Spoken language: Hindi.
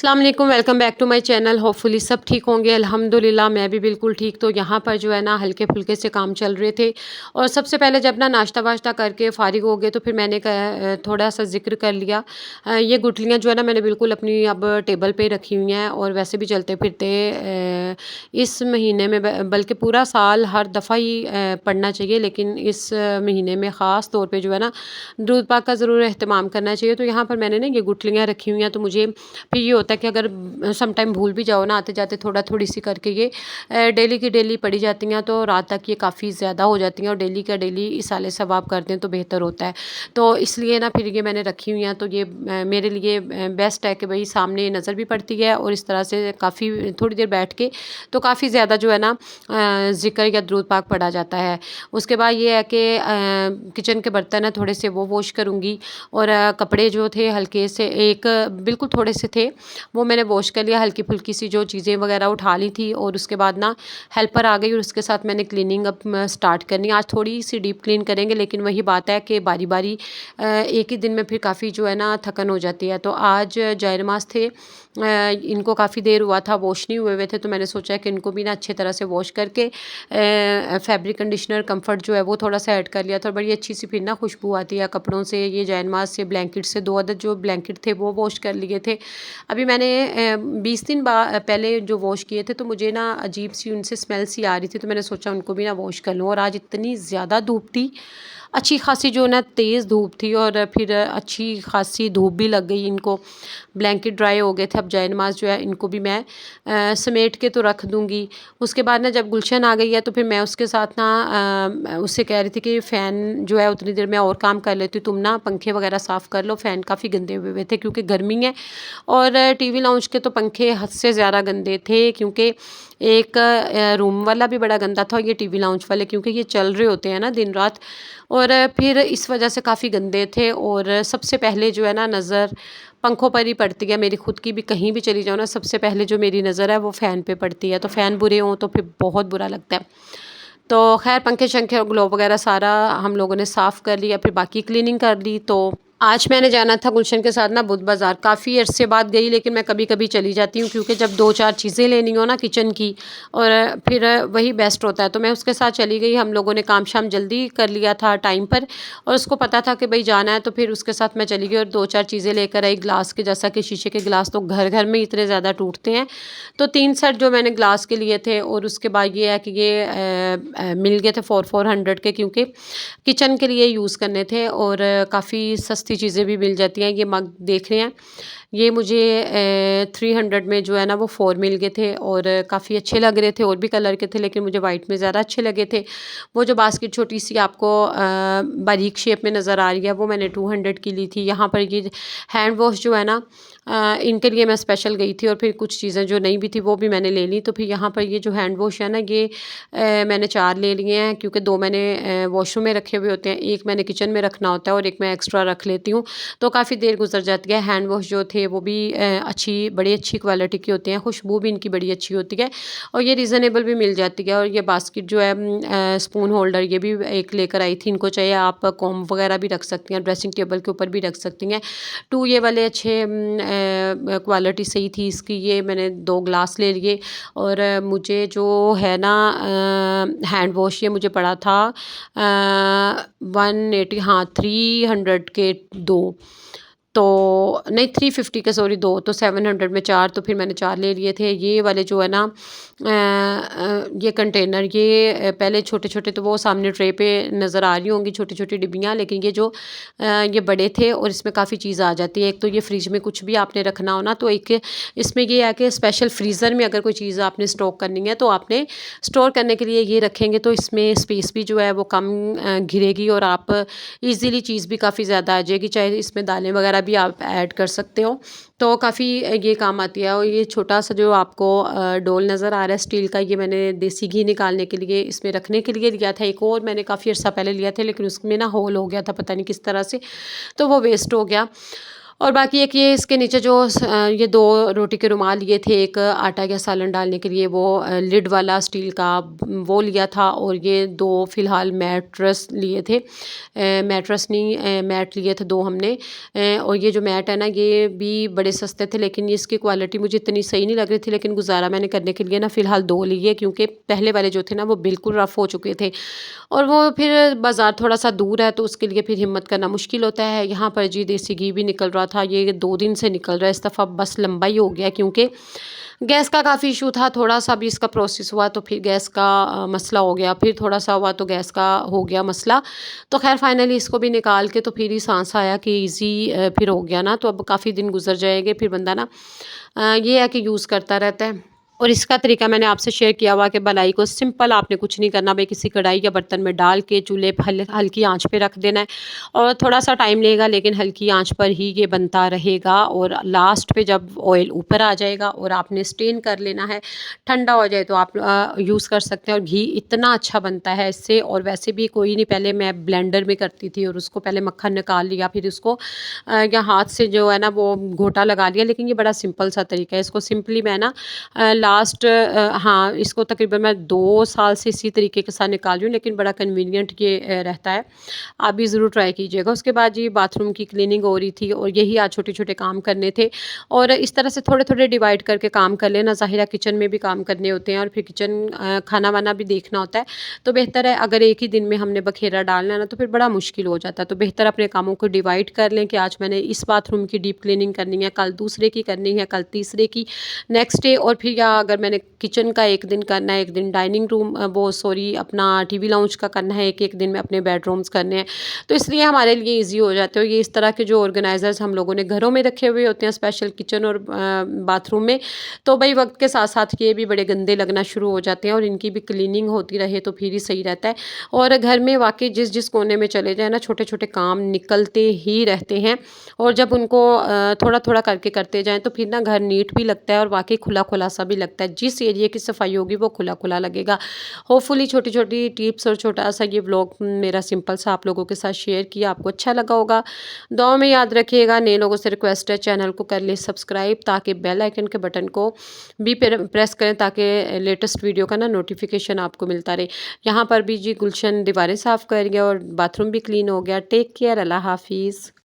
अस्सलाम वालेकुम, welcome back to my channel. Hopefully सब ठीक होंगे। अल्हम्दुलिल्लाह मैं भी बिल्कुल ठीक। तो यहाँ पर जो है ना हल्के फुल्के से काम चल रहे थे और सबसे पहले जब ना नाश्ता वाश्ता करके फ़ारिग हो गए तो फिर मैंने थोड़ा सा ज़िक्र कर लिया। ये गुठलियाँ जो है ना मैंने बिल्कुल अपनी अब टेबल पे रखी हुई हैं और वैसे भी चलते फिरते इस महीने में बल्कि पूरा साल हर दफ़ा ही पढ़ना चाहिए, लेकिन इस महीने में ख़ास तौर पे जो है ना दुरूद पाक का ज़रूर एहतमाम करना चाहिए। तो यहाँ पर मैंने ना ये गुठलियाँ रखी हुई हैं, तो मुझे फिर ये होता है कि अगर सम टाइम भूल भी जाओ ना आते जाते थोड़ा थोड़ी सी करके ये डेली की डेली पढ़ी जाती हैं, तो रात तक ये काफ़ी ज़्यादा हो जाती हैं और डेली का डेली इसाले सवाब कर दें तो बेहतर होता है। तो इसलिए ना फिर ये मैंने रखी हुई हैं, तो ये मेरे लिए बेस्ट है कि भाई सामने नज़र भी पड़ती है और इस तरह से काफ़ी थोड़ी देर बैठ के तो काफ़ी ज़्यादा जो है ना ज़िक्र या दुरूद पाक पढ़ा जाता है। उसके बाद ये है कि किचन के बर्तन है थोड़े से वो वॉश करूँगी और कपड़े जो थे हल्के से एक बिल्कुल थोड़े से थे वो मैंने वॉश कर लिया, हल्की फुल्की सी जो चीज़ें वगैरह उठा ली थी और उसके बाद ना हेल्पर आ गई और उसके साथ मैंने क्लीनिंग अब स्टार्ट करनी। आज थोड़ी सी डीप क्लीन करेंगे, लेकिन वही बात है कि बारी बारी एक ही दिन में फिर काफ़ी जो है ना थकन हो जाती है। तो आज जाए नमाज़ थे, इनको काफ़ी देर हुआ था वॉश नहीं हुए थे, तो मैंने सोचा कि इनको भी ना अच्छी तरह से वॉश करके फैब्रिक कंडीशनर कम्फर्ट जो है वो थोड़ा सा ऐड कर लिया था और बड़ी अच्छी सी फिर ना खुशबू आती है कपड़ों से। ये जाए नमाज़ से ब्लैंकेट से 2 अदद जो ब्लैंकेट थे वो वॉश कर लिए थे। अभी मैंने 20 दिन पहले जो वॉश किए थे, तो मुझे ना अजीब सी उनसे स्मेल सी आ रही थी, तो मैंने सोचा उनको भी ना वॉश कर लूँ। और आज इतनी ज़्यादा धूप थी, अच्छी खासी जो ना तेज़ धूप थी और फिर अच्छी खासी धूप भी लग गई इनको। ब्लैंकेट ड्राई हो गए थे। अब जाए नमाज़ जो है इनको भी मैं समेट के तो रख दूँगी। उसके बाद ना जब गुलशन आ गई है तो फिर मैं उसके साथ ना उससे कह रही थी कि फ़ैन जो है उतनी देर मैं और काम कर लेती हूँ, तुम ना पंखे वगैरह साफ़ कर लो। फ़ैन काफ़ी गंदे हुए हुए थे क्योंकि गर्मी है और टीवी लाउंज के तो पंखे हद से ज़्यादा गंदे थे, क्योंकि एक रूम वाला भी बड़ा गंदा था और ये टीवी लाउंज वाले क्योंकि ये चल रहे होते हैं ना दिन रात, और फिर इस वजह से काफ़ी गंदे थे। और सबसे पहले जो है ना नज़र पंखों पर ही पड़ती है मेरी खुद की भी, कहीं भी चली जाओ ना सबसे पहले जो मेरी नज़र है वो फ़ैन पे पड़ती है। तो फ़ैन बुरे हों तो फिर बहुत बुरा लगता है। तो खैर पंखे शंखे और ग्लोब वगैरह सारा हम लोगों ने साफ़ कर लिया, फिर बाकी क्लीनिंग कर ली। तो आज मैंने जाना था गुलशन के साथ ना बुध बाज़ार, काफ़ी अरसे बाद गई, लेकिन मैं कभी कभी चली जाती हूँ क्योंकि जब 2-4 चीज़ें लेनी हो ना किचन की और फिर वही बेस्ट होता है। तो मैं उसके साथ चली गई। हम लोगों ने काम शाम जल्दी कर लिया था टाइम पर और उसको पता था कि भाई जाना है, तो फिर उसके साथ मैं चली गई और 2-4 चीज़ें लेकर आई ग्लास के, जैसा कि शीशे के गिलास तो घर घर में इतने ज़्यादा टूटते हैं, तो 3 सेट जो मैंने ग्लास के लिए थे। और उसके बाद ये है कि ये मिल गए थे 400 के, क्योंकि किचन के लिए यूज़ करने थे और काफ़ी सस्ती चीज़ें भी मिल जाती हैं। ये मग देख रहे हैं, ये मुझे 300 में जो है ना वो 4 मिल गए थे और काफ़ी अच्छे लग रहे थे। और भी कलर के थे लेकिन मुझे वाइट में ज़्यादा अच्छे लगे थे। वो जो बास्केट छोटी सी आपको बारीक शेप में नज़र आ रही है वो मैंने 200 की ली थी। यहाँ पर ये हैंड वॉश जो है ना इनके लिए मैं स्पेशल गई थी और फिर कुछ चीज़ें जो नहीं भी थी वो भी मैंने ले ली। तो फिर यहाँ पर ये जो हैंड वॉश है ना ये मैंने 4 ले लिए हैं, क्योंकि 2 मैंने वॉशरूम में रखे हुए होते हैं, एक मैंने किचन में रखना होता है और एक मैं एक्स्ट्रा रख लेती हूँ, तो काफ़ी देर गुजर जाती है। हैंड वॉश जो थे वो भी बड़ी अच्छी क्वालिटी की होती हैं, खुशबू भी इनकी बड़ी अच्छी होती है और ये रीज़नेबल भी मिल जाती है। और ये बास्केट जो है स्पून होल्डर ये भी एक लेकर आई थी। इनको चाहिए आप कॉम्ब वगैरह भी रख सकती हैं, ड्रेसिंग टेबल के ऊपर भी रख सकती हैं। 2 ये वाले अच्छे क्वालिटी सही थी इसकी। ये मैंने 2 ग्लास ले लिए और मुझे जो है ना हैंड वॉश ये मुझे पड़ा था 180, हाँ 300 के 2, तो नहीं 350 के सॉरी 2, तो 700 में 4, तो फिर मैंने 4 ले लिए थे। ये वाले जो है ना ये कंटेनर ये पहले छोटे छोटे तो वो सामने ट्रे पे नज़र आ रही होंगी छोटी छोटी डिब्बियाँ, लेकिन ये जो ये बड़े थे और इसमें काफ़ी चीज़ आ जाती है। एक तो ये फ्रिज में कुछ भी आपने रखना हो ना, तो एक इसमें ये है कि स्पेशल फ्रीज़र में अगर कोई चीज़ आपने स्टॉक करनी है तो आपने स्टोर करने के लिए ये रखेंगे, तो इसमें स्पेस भी जो है वो कम घिरेगी और आप इजीली चीज़ भी काफ़ी ज़्यादा आ जाएगी। चाहे इसमें दालें वगैरह भी आप ऐड कर सकते हो, तो काफ़ी ये काम आती है। और ये छोटा सा जो आपको डोल नज़र आ रहा है स्टील का, ये मैंने देसी घी निकालने के लिए इसमें रखने के लिए लिया था। एक और मैंने काफ़ी अर्सा पहले लिया था लेकिन उसमें ना होल हो गया था पता नहीं किस तरह से, तो वो वेस्ट हो गया। और बाकी एक ये इसके नीचे जो ये 2 रोटी के रुमाल लिए थे, एक आटा या सालन डालने के लिए वो लिड वाला स्टील का वो लिया था, और ये 2 फ़िलहाल मैट्रेस लिए थे। मैट्रेस नहीं मैट लिए थे 2 हमने। और ये जो मैट है ना, ये भी बड़े सस्ते थे, लेकिन इसकी क्वालिटी मुझे इतनी सही नहीं लग रही थी, लेकिन गुज़ारा मैंने करने के लिए ना फ़िलहाल 2 लिए, क्योंकि पहले वाले जो थे ना वो बिल्कुल रफ़ हो चुके थे। और वो फिर बाज़ार थोड़ा-सा दूर है, तो उसके लिए फिर हिम्मत करना मुश्किल होता है। यहाँ पर जी देसी घी भी निकल रहा था, ये 2 दिन से निकल रहा है, इस दफ़ा बस लंबा ही हो गया, क्योंकि गैस का काफ़ी इशू था। थोड़ा-सा भी इसका प्रोसेस हुआ तो फिर गैस का मसला हो गया, फिर थोड़ा-सा हुआ तो गैस का हो गया मसला। तो ख़ैर फाइनली इसको भी निकाल के तो फिर ही साँस आया कि ईज़ी फिर हो गया ना, तो अब काफ़ी दिन गुज़र जाएँगे, फिर बंदा ना ये है कि यूज़ करता रहता है। और इसका तरीका मैंने आपसे शेयर किया हुआ कि बनाई को सिंपल, आपने कुछ नहीं करना भाई, किसी कढ़ाई या बर्तन में डाल के चूल्हे पे हल्की आंच पे रख देना है, और थोड़ा-सा टाइम लेगा, लेकिन हल्की आंच पर ही ये बनता रहेगा। और लास्ट पे जब ऑयल ऊपर आ जाएगा और आपने स्टेन कर लेना है, ठंडा हो जाए तो आप यूज़ कर सकते हैं। और घी इतना अच्छा बनता है इससे, और वैसे भी कोई नहीं, पहले मैं ब्लेंडर में करती थी और उसको पहले मक्खन निकाल लिया, फिर उसको या हाथ से जो है ना वो घोटा लगा लिया, लेकिन ये बड़ा सिंपल सा तरीका है। इसको सिंपली मैं ना लास्ट हाँ, इसको तकरीबन मैं 2 साल से इसी तरीके के साथ निकाल रही हूँ, लेकिन बड़ा कन्वीनियंट ये रहता है। आप भी ज़रूर ट्राई कीजिएगा। उसके बाद ये बाथरूम की क्लीनिंग हो रही थी, और यही आज छोटे-छोटे काम करने थे, और इस तरह से थोड़े-थोड़े डिवाइड करके काम कर लेना। ज़ाहिर है किचन में भी काम करने होते हैं, और फिर किचन खाना-वाना भी देखना होता है। तो बेहतर है अगर एक ही दिन में हमने बखेरा डालना है ना, तो फिर बड़ा मुश्किल हो जाता है। तो बेहतर अपने कामों को डिवाइड कर लें कि आज मैंने इस बाथरूम की डीप क्लीनिंग करनी है, कल दूसरे की करनी है, कल तीसरे की, नेक्स्ट डे। और फिर या अगर मैंने किचन का एक दिन करना है, एक दिन डाइनिंग रूम वो सॉरी अपना टीवी लाउंज का करना है, एक-एक दिन में अपने बेडरूम्स करने हैं। तो इसलिए हमारे लिए ईज़ी हो जाते हैं। और ये इस तरह के जो ऑर्गेनाइज़र्स हम लोगों ने घरों में रखे हुए होते हैं, स्पेशल किचन और बाथरूम में, तो भई वक़्त के साथ-साथ ये भी बड़े गंदे लगना शुरू हो जाते हैं, और इनकी भी क्लीनिंग होती रहे तो फिर ही सही रहता है। और घर में वाक़ई जिस-जिस कोने में चले जाएँ ना, छोटे-छोटे काम निकलते ही रहते हैं, और जब उनको थोड़ा-थोड़ा करके करते जाएँ तो फिर ना घर नीट भी लगता है, और वाक़ई खुला-खुला सा भी लगता है। जिस एरिया की सफाई होगी वो खुला-खुला लगेगा। होपफुली छोटी-छोटी टिप्स और छोटा-सा ये व्लॉग मेरा सिंपल सा आप लोगों के साथ शेयर किया, आपको अच्छा लगा होगा। दुआ में याद रखिएगा। नए लोगों से रिक्वेस्ट है, चैनल को कर लें सब्सक्राइब, ताकि बेल आइकन के बटन को भी प्रेस करें, ताकि लेटेस्ट वीडियो का ना नोटिफिकेशन आपको मिलता रहे। यहाँ पर भी जी गुलशन दीवारें साफ़ कर गया और बाथरूम भी क्लीन हो गया। टेक केयर, अल्लाह हाफ़िज़।